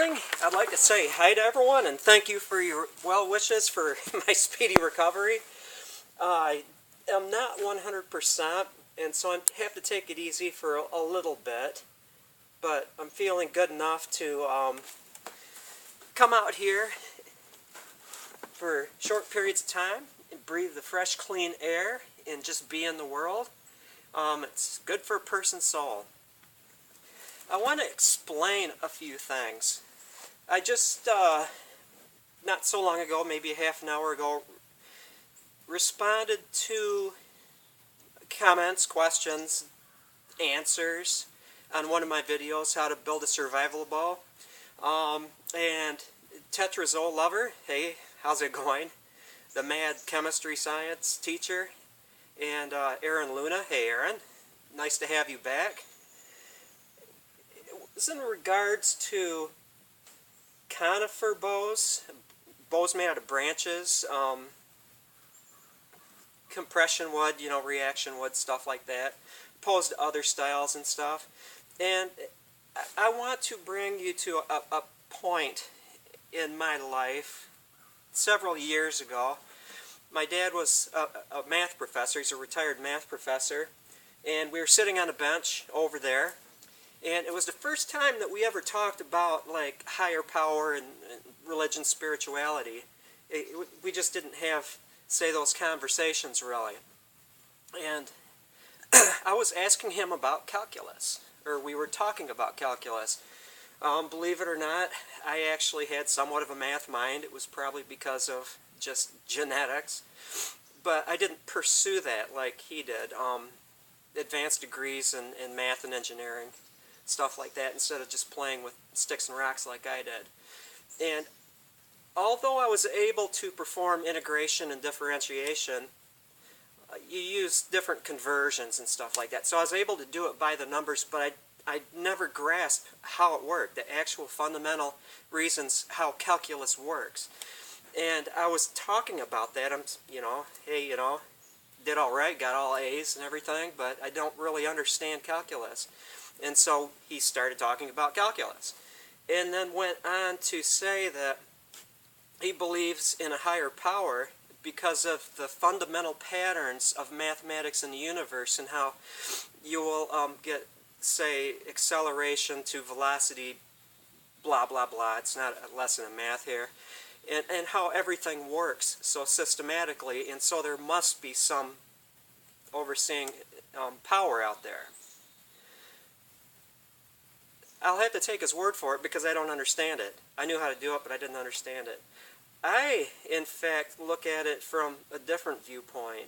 morning. I'd like to say hi to everyone and thank you for your well wishes for my speedy recovery. I am not 100%, and so I have to take it easy for a little bit, but I'm feeling good enough to come out here for short periods of time and breathe the fresh, clean air and just be in the world. It's good for a person's soul. I want to explain a few things. I just, not so long ago, maybe a half an hour ago, responded to comments, questions, answers on one of my videos, how to build a survival bow. And Tetrazole Lover, hey, how's it going? The Mad Chemistry Science teacher, and Aaron Luna, hey Aaron, nice to have you back. It's in regards to conifer bows, bows made out of branches, compression wood, reaction wood, stuff like that, opposed to other styles and stuff. And I want to bring you to a point in my life several years ago. My dad was a math professor. He's a retired math professor, and we were sitting on a bench over there. And it was the first time that we ever talked about like higher power and religion, spirituality. We just didn't have, say, those conversations really. And I was asking him about calculus, or we were talking about calculus. Believe it or not, I actually had somewhat of a math mind. It was probably because of just genetics. But I didn't pursue that like he did. Advanced degrees in math and engineering, stuff like that, instead of just playing with sticks and rocks like I did. And although I was able to perform integration and differentiation, you use different conversions and stuff like that. So I was able to do it by the numbers, but I never grasped how it worked, the actual fundamental reasons how calculus works. And I was talking about that. Hey, did all right, got all A's and everything, but I don't really understand calculus. And so he started talking about calculus, and then went on to say that he believes in a higher power because of the fundamental patterns of mathematics in the universe, and how you will get, say, acceleration to velocity, blah, blah, blah. It's not a lesson in math here. And how everything works so systematically, and so there must be some overseeing power out there. I'll have to take his word for it because I don't understand it. I knew how to do it, but I didn't understand it. I, in fact, look at it from a different viewpoint.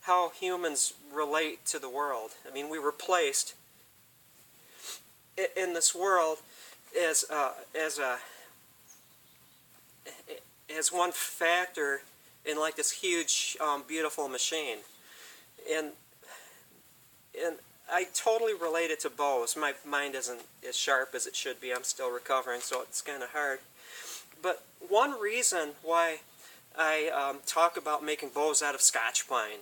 How humans relate to the world. I mean, we were placed in this world as one factor in like this huge, beautiful machine. And I totally relate it to bows. My mind isn't as sharp as it should be. I'm still recovering, so it's kind of hard. But one reason why I talk about making bows out of Scotch pine,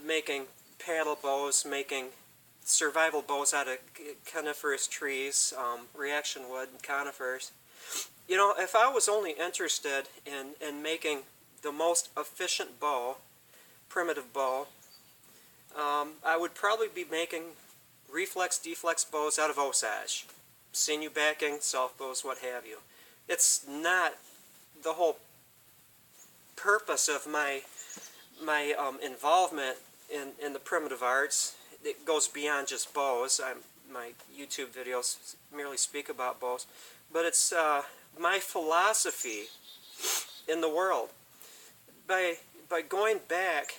making paddle bows, making survival bows out of coniferous trees, reaction wood and conifers. If I was only interested in making the most efficient bow, primitive bow, I would probably be making reflex, deflex bows out of Osage, sinew backing, self bows, what have you. It's not the whole purpose of my involvement in the primitive arts. It goes beyond just bows. My YouTube videos merely speak about bows, but it's my philosophy in the world. By going back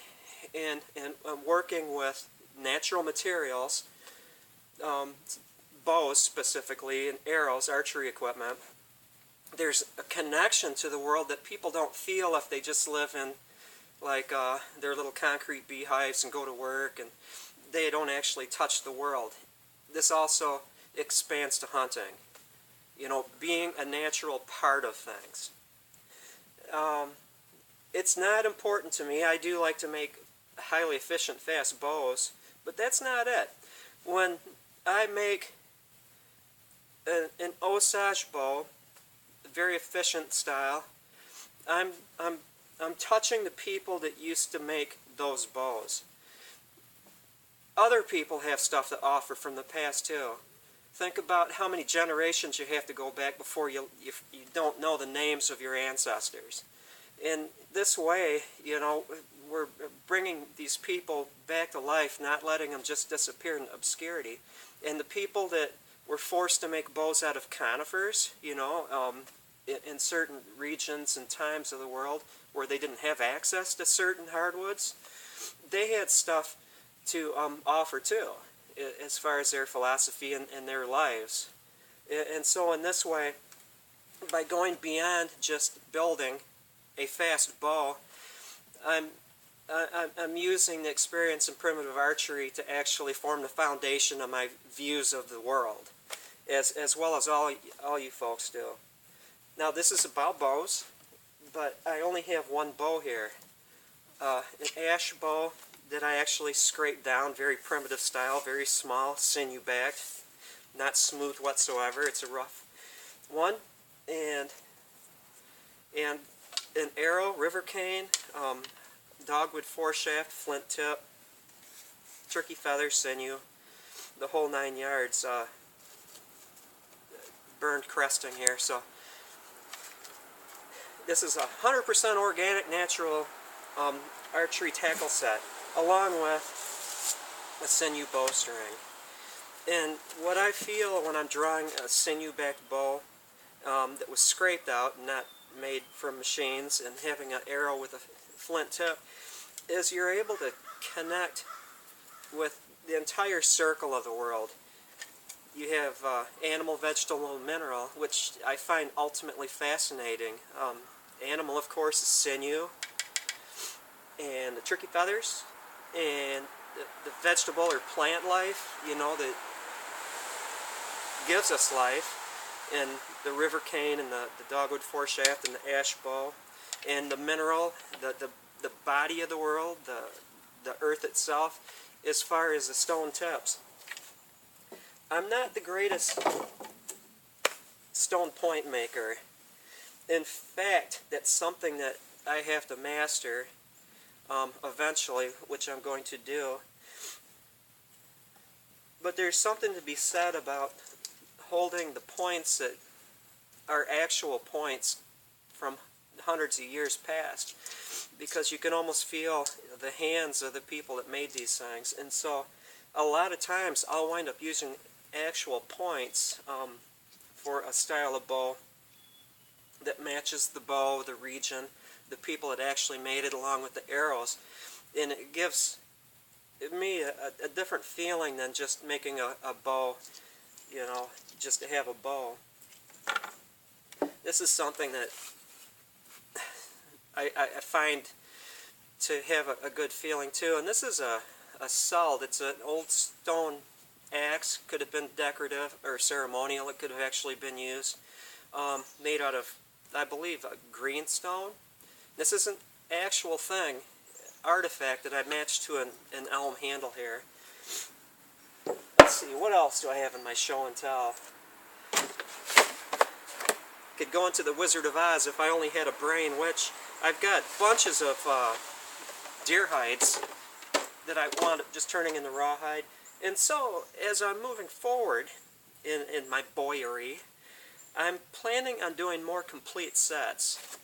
and working with natural materials, bows specifically, and arrows, archery equipment, there's a connection to the world that people don't feel if they just live in like their little concrete beehives and go to work and they don't actually touch the world. This also expands to hunting, being a natural part of things. It's not important to me. I do like to make highly efficient, fast bows, but that's not it. When I make an Osage bow, very efficient style. I'm I'm I'm touching the people that used to make those bows. Other people have stuff to offer from the past too. Think about how many generations you have to go back before you don't know the names of your ancestors. In this way, you know, we're bringing these people back to life, not letting them just disappear in obscurity. And the people that were forced to make bows out of conifers, you know, in certain regions and times of the world where they didn't have access to certain hardwoods, they had stuff to offer too, as far as their philosophy and their lives. And so in this way, by going beyond just building a fast bow, I'm using the experience in primitive archery to actually form the foundation of my views of the world, as well as all you folks do. Now this is about bows, but I only have one bow here. An ash bow that I actually scraped down, very primitive style, very small, sinew-backed, not smooth whatsoever. It's a rough one, and an arrow, river cane, dogwood foreshaft, flint tip, turkey feather, sinew, the whole 9 yards. Burned cresting here. So this is a 100% organic, natural archery tackle set, along with a sinew bowstring. And what I feel when I'm drawing a sinew-backed bow that was scraped out, not made from machines, and having an arrow with a flint tip, is you're able to connect with the entire circle of the world. You have animal, vegetable, and mineral, which I find ultimately fascinating. Animal, of course, is sinew, and the turkey feathers, and the vegetable or plant life, you know, that gives us life, and the river cane, and the dogwood foreshaft, and the ash bow, and the mineral, the body of the world, the earth itself, as far as the stone tips. I'm not the greatest stone point maker. In fact, that's something that I have to master eventually, which I'm going to do. But there's something to be said about holding the points that are actual points from hundreds of years past, because you can almost feel the hands of the people that made these things. And so a lot of times I'll wind up using actual points for a style of bow that matches the bow, the region, the people that actually made it, along with the arrows. And it gives me a different feeling than just making a bow, you know, just to have a bow. This is something that I find to have a good feeling too. And this is a seld. It's an old stone axe. Could have been decorative or ceremonial. It could have actually been used. Made out of, I believe, greenstone. This is an actual thing, artifact that I matched to an elm handle here. Let's see, what else do I have in my show and tell? Could go into the Wizard of Oz if I only had a brain, which I've got bunches of deer hides that I wound up just turning into rawhide. And so, as I'm moving forward in my boyery, I'm planning on doing more complete sets.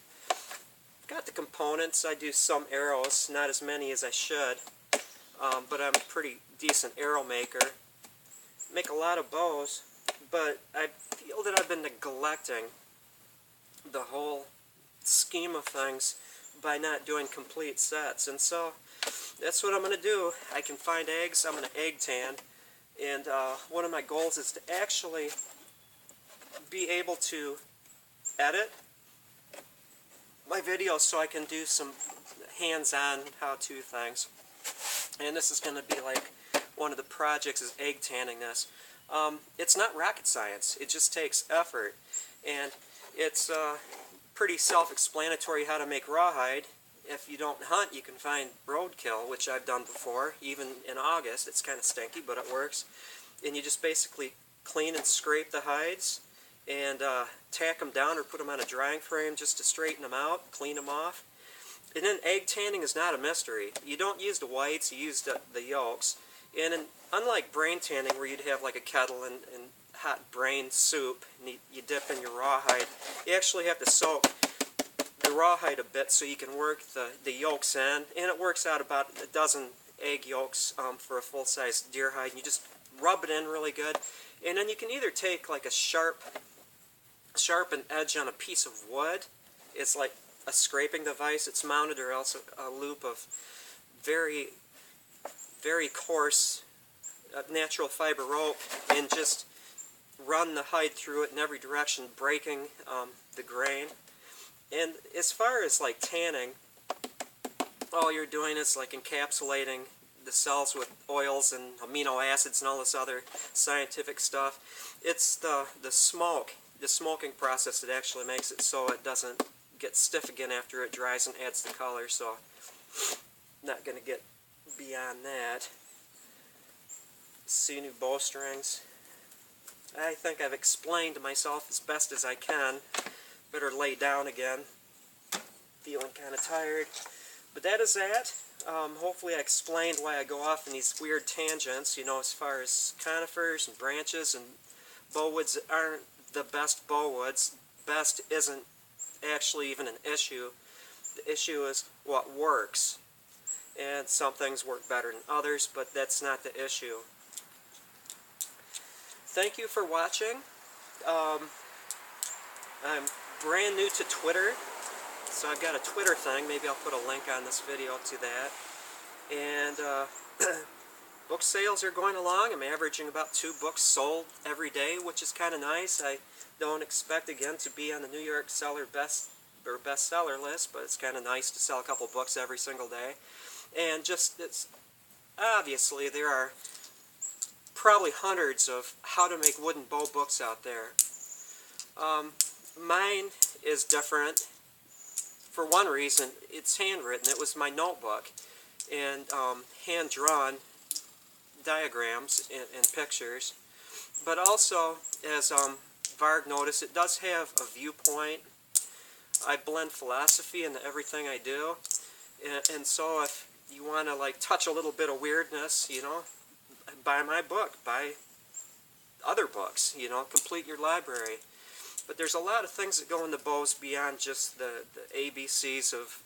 Got the components. I do some arrows, not as many as I should, but I'm a pretty decent arrow maker. Make a lot of bows, but I feel that I've been neglecting the whole scheme of things by not doing complete sets. And so that's what I'm going to do. I can find eggs. I'm going to egg tan, and one of my goals is to actually be able to edit my videos so I can do some hands-on how-to things. And this is going to be like one of the projects, is egg tanning this. It's not rocket science. It just takes effort, and it's pretty self-explanatory how to make rawhide. If you don't hunt, you can find roadkill, which I've done before, even in August. It's kind of stinky, but it works. And you just basically clean and scrape the hides and tack them down or put them on a drying frame just to straighten them out, clean them off. And then egg tanning is not a mystery. You don't use the whites, you use the yolks. And unlike brain tanning, where you'd have like a kettle and hot brain soup, and you dip in your rawhide, you actually have to soak the rawhide a bit so you can work the yolks in. And it works out about a dozen egg yolks for a full-size deer hide. And you just rub it in really good. And then you can either take like a sharpened edge on a piece of wood. It's like a scraping device. It's mounted, or else a loop of very, very coarse natural fiber rope, and just run the hide through it in every direction, breaking the grain. And as far as like tanning, all you're doing is like encapsulating the cells with oils and amino acids and all this other scientific stuff. It's the smoking process that actually makes it so it doesn't get stiff again after it dries and adds the color. So not going to get beyond that. See new bowstrings. I think I've explained myself as best as I can. Better lay down again. Feeling kind of tired. But that is that. Hopefully I explained why I go off in these weird tangents, you know, as far as conifers and branches and bowwoods aren't the best bowwoods. Best isn't actually even an issue. The issue is what works. And some things work better than others, but that's not the issue. Thank you for watching. I'm brand new to Twitter, so I've got a Twitter thing. Maybe I'll put a link on this video to that. And book sales are going along. I'm averaging about 2 books sold every day, which is kind of nice. I don't expect, again, to be on the New York bestseller list, but it's kind of nice to sell a couple books every single day. And just, obviously there are probably hundreds of how to make wooden bow books out there. Mine is different. For one reason, it's handwritten. It was my notebook, and hand-drawn diagrams and pictures. But also, as Varg noticed, it does have a viewpoint. I blend philosophy into everything I do, and so if you want to like touch a little bit of weirdness, you know, buy my book, buy other books, you know, complete your library. But there's a lot of things that go into bows beyond just the ABCs of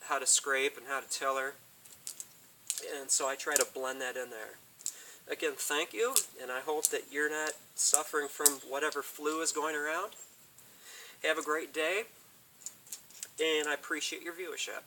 how to scrape and how to tiller, and so I try to blend that in there. Again, thank you, and I hope that you're not suffering from whatever flu is going around. Have a great day, and I appreciate your viewership.